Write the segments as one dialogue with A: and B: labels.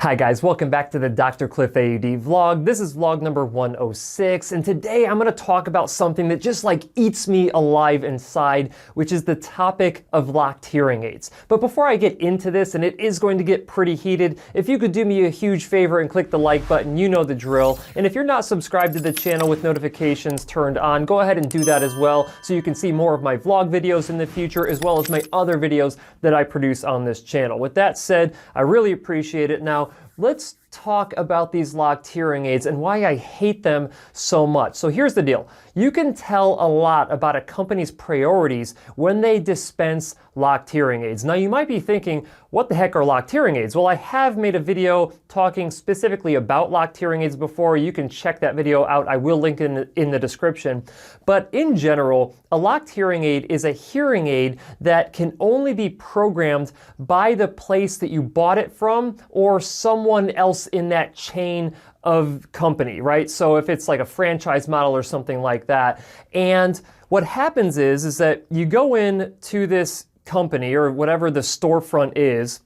A: Hi guys, welcome back to the DrCliffAuD vlog. This is vlog number 106, and today I'm going to talk about something that just like eats me alive inside, which is the topic of locked hearing aids. But before I get into this, and it is going to get pretty heated, if you could do me a huge favor and click the like button, you know the drill. And if you're not subscribed to the channel with notifications turned on, go ahead and do that as well so you can see more of my vlog videos in the future as well as my other videos that I produce on this channel. With that said, I really appreciate it. Now, let's talk about these locked hearing aids and why I hate them so much. So here's the deal. You can tell a lot about a company's priorities when they dispense locked hearing aids. Now you might be thinking, what the heck are locked hearing aids? Well, I have made a video talking specifically about locked hearing aids before. You can check that video out. I will link it in the description. But in general, a locked hearing aid is a hearing aid that can only be programmed by the place that you bought it from or someone else in that chain of company, right? So if it's like a franchise model or something like that. And what happens is that you go in to this company or whatever the storefront is,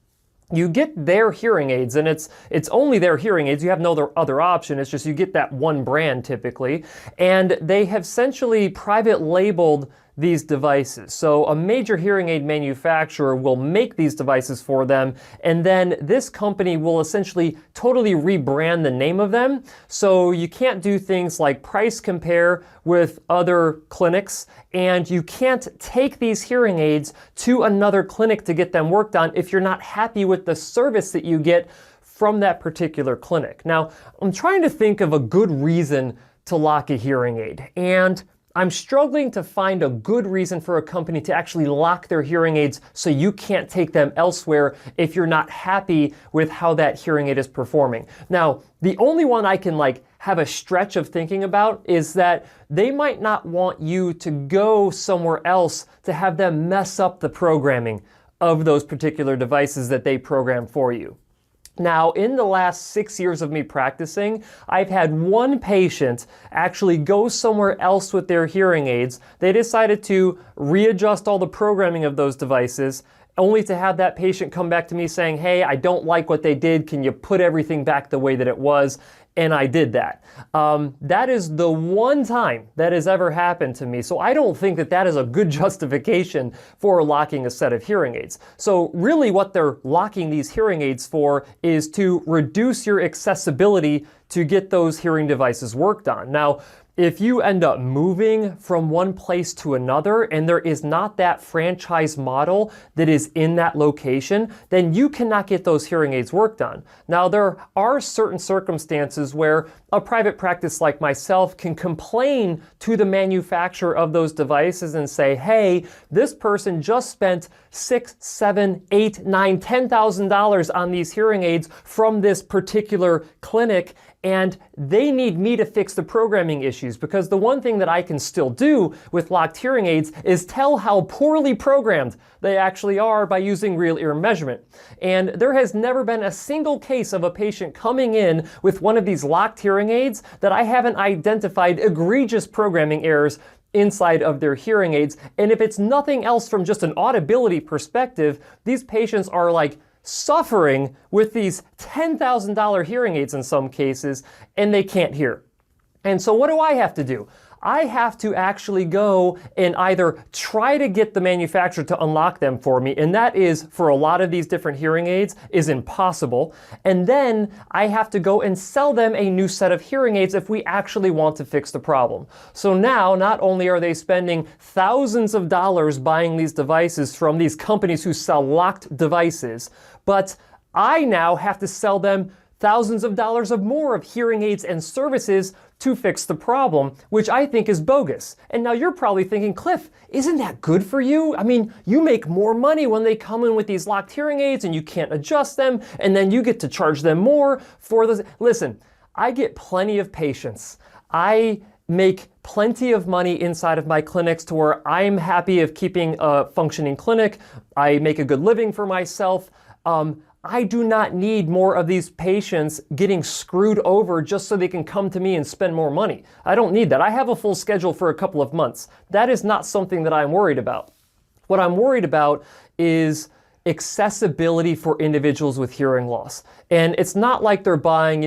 A: you get their hearing aids, and it's only their hearing aids. You have no other option. It's just you get that one brand typically, and they have essentially private labeled these devices. So a major hearing aid manufacturer will make these devices for them, and then this company will essentially totally rebrand the name of them. So you can't do things like price compare with other clinics, and you can't take these hearing aids to another clinic to get them worked on if you're not happy with the service that you get from that particular clinic. Now, I'm trying to think of a good reason to lock a hearing aid, and I'm struggling to find a good reason for a company to actually lock their hearing aids so you can't take them elsewhere if you're not happy with how that hearing aid is performing. Now, the only one I can have a stretch of thinking about is that they might not want you to go somewhere else to have them mess up the programming of those particular devices that they program for you. Now, in the last 6 years of me practicing, I've had one patient actually go somewhere else with their hearing aids. They decided to readjust all the programming of those devices, only to have that patient come back to me saying, hey, I don't like what they did. Can you put everything back the way that it was? And I did that. That is the one time that has ever happened to me. So I don't think that that is a good justification for locking a set of hearing aids. So really what they're locking these hearing aids for is to reduce your accessibility to get those hearing devices worked on. Now, if you end up moving from one place to another and there is not that franchise model that is in that location, then you cannot get those hearing aids worked on. Now, there are certain circumstances where a private practice like myself can complain to the manufacturer of those devices and say, hey, this person just spent $6,000, $7,000, $8,000, $9,000, $10,000 on these hearing aids from this particular clinic, and they need me to fix the programming issues, because the one thing that I can still do with locked hearing aids is tell how poorly programmed they actually are by using real ear measurement. And there has never been a single case of a patient coming in with one of these locked hearing aids that I haven't identified egregious programming errors inside of their hearing aids. And if it's nothing else from just an audibility perspective, these patients are suffering with these $10,000 hearing aids in some cases, and they can't hear. And so what do I have to do? I have to actually go and either try to get the manufacturer to unlock them for me, and that is, for a lot of these different hearing aids, is impossible. And then I have to go and sell them a new set of hearing aids if we actually want to fix the problem. So now, not only are they spending thousands of dollars buying these devices from these companies who sell locked devices, but I now have to sell them thousands of dollars of more of hearing aids and services to fix the problem, which I think is bogus. And now you're probably thinking, Cliff, isn't that good for you? I mean, you make more money when they come in with these locked hearing aids and you can't adjust them, and then you get to charge them more for this. Listen, I get plenty of patients. I make plenty of money inside of my clinics to where I'm happy of keeping a functioning clinic. I make a good living for myself. I do not need more of these patients getting screwed over just so they can come to me and spend more money. I don't need that. I have a full schedule for a couple of months. That is not something that I'm worried about. What I'm worried about is accessibility for individuals with hearing loss. And it's not like they're buying,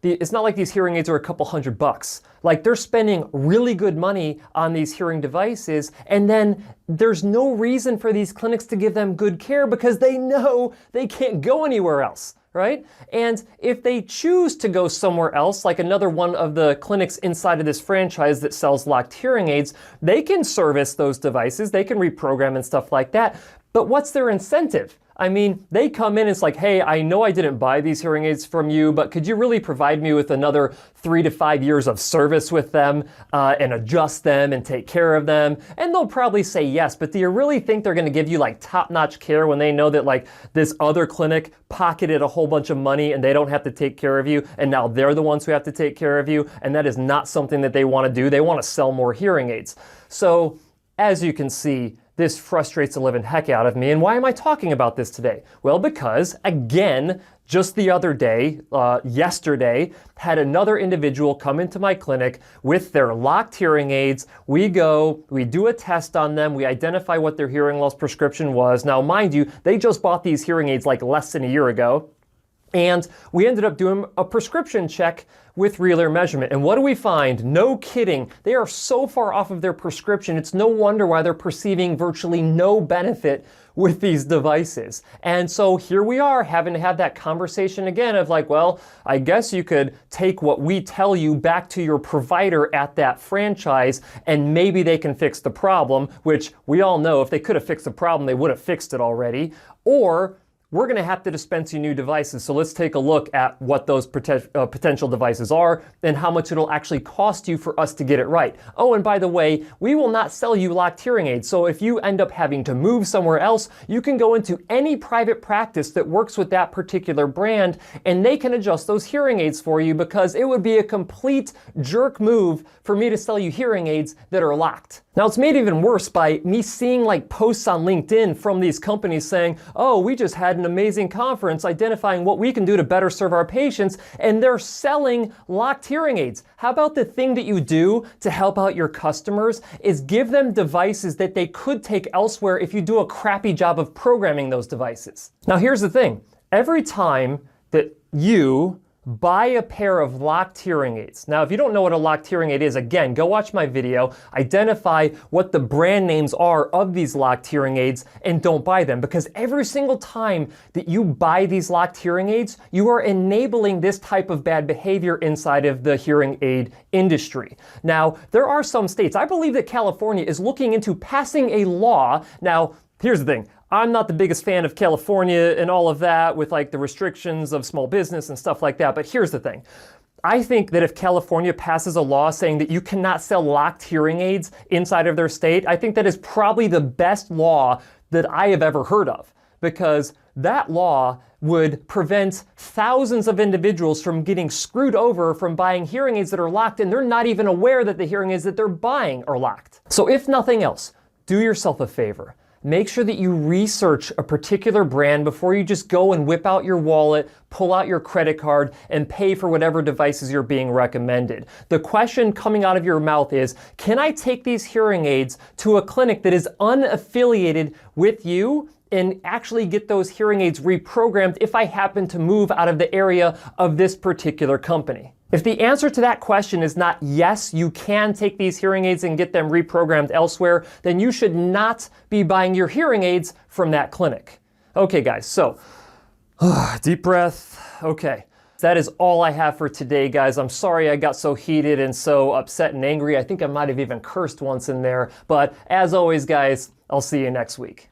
A: it's not like these hearing aids are a couple $100. Like they're spending really good money on these hearing devices, and then there's no reason for these clinics to give them good care because they know they can't go anywhere else, right? And if they choose to go somewhere else, like another one of the clinics inside of this franchise that sells locked hearing aids, they can service those devices, they can reprogram and stuff like that. But what's their incentive? I mean, they come in, it's like, hey, I know I didn't buy these hearing aids from you, but could you really provide me with another 3 to 5 years of service with them and adjust them and take care of them? And they'll probably say yes, but do you really think they're gonna give you like top-notch care when they know that like this other clinic pocketed a whole bunch of money and they don't have to take care of you, and now they're the ones who have to take care of you, and that is not something that they wanna do. They wanna sell more hearing aids. So, as you can see, this frustrates the living heck out of me. And why am I talking about this today? Well, because again, just the other day, yesterday, had another individual come into my clinic with their locked hearing aids. We go, we do a test on them, we identify what their hearing loss prescription was. Now, mind you, they just bought these hearing aids like less than a year ago. And we ended up doing a prescription check with real ear measurement. And what do we find? No kidding. They are so far off of their prescription, it's no wonder why they're perceiving virtually no benefit with these devices. And so here we are having to have that conversation again of like, well, I guess you could take what we tell you back to your provider at that franchise and maybe they can fix the problem, which we all know if they could have fixed the problem, they would have fixed it already. Or we're going to have to dispense you new devices. So let's take a look at what those potential devices are and how much it'll actually cost you for us to get it right. Oh, and by the way, we will not sell you locked hearing aids. So if you end up having to move somewhere else, you can go into any private practice that works with that particular brand and they can adjust those hearing aids for you, because it would be a complete jerk move for me to sell you hearing aids that are locked. Now, it's made even worse by me seeing like posts on LinkedIn from these companies saying, oh, we just had an amazing conference identifying what we can do to better serve our patients, and they're selling locked hearing aids. How about the thing that you do to help out your customers is give them devices that they could take elsewhere if you do a crappy job of programming those devices. Now, here's the thing. Every time that you buy a pair of locked hearing aids. Now, if you don't know what a locked hearing aid is, again, go watch my video, identify what the brand names are of these locked hearing aids, and don't buy them. Because every single time that you buy these locked hearing aids, you are enabling this type of bad behavior inside of the hearing aid industry. Now, there are some states, I believe that California is looking into passing a law. Now, here's the thing. I'm not the biggest fan of California and all of that with like the restrictions of small business and stuff like that. But here's the thing. I think that if California passes a law saying that you cannot sell locked hearing aids inside of their state, I think that is probably the best law that I have ever heard of, because that law would prevent thousands of individuals from getting screwed over from buying hearing aids that are locked, and they're not even aware that the hearing aids that they're buying are locked. So if nothing else, do yourself a favor. Make sure that you research a particular brand before you just go and whip out your wallet, pull out your credit card, and pay for whatever devices you're being recommended. The question coming out of your mouth is, can I take these hearing aids to a clinic that is unaffiliated with you and actually get those hearing aids reprogrammed if I happen to move out of the area of this particular company? If the answer to that question is not yes, you can take these hearing aids and get them reprogrammed elsewhere, then you should not be buying your hearing aids from that clinic. Okay, guys, so deep breath. Okay, that is all I have for today, guys. I'm sorry I got so heated and so upset and angry. I think I might have even cursed once in there. But as always, guys, I'll see you next week.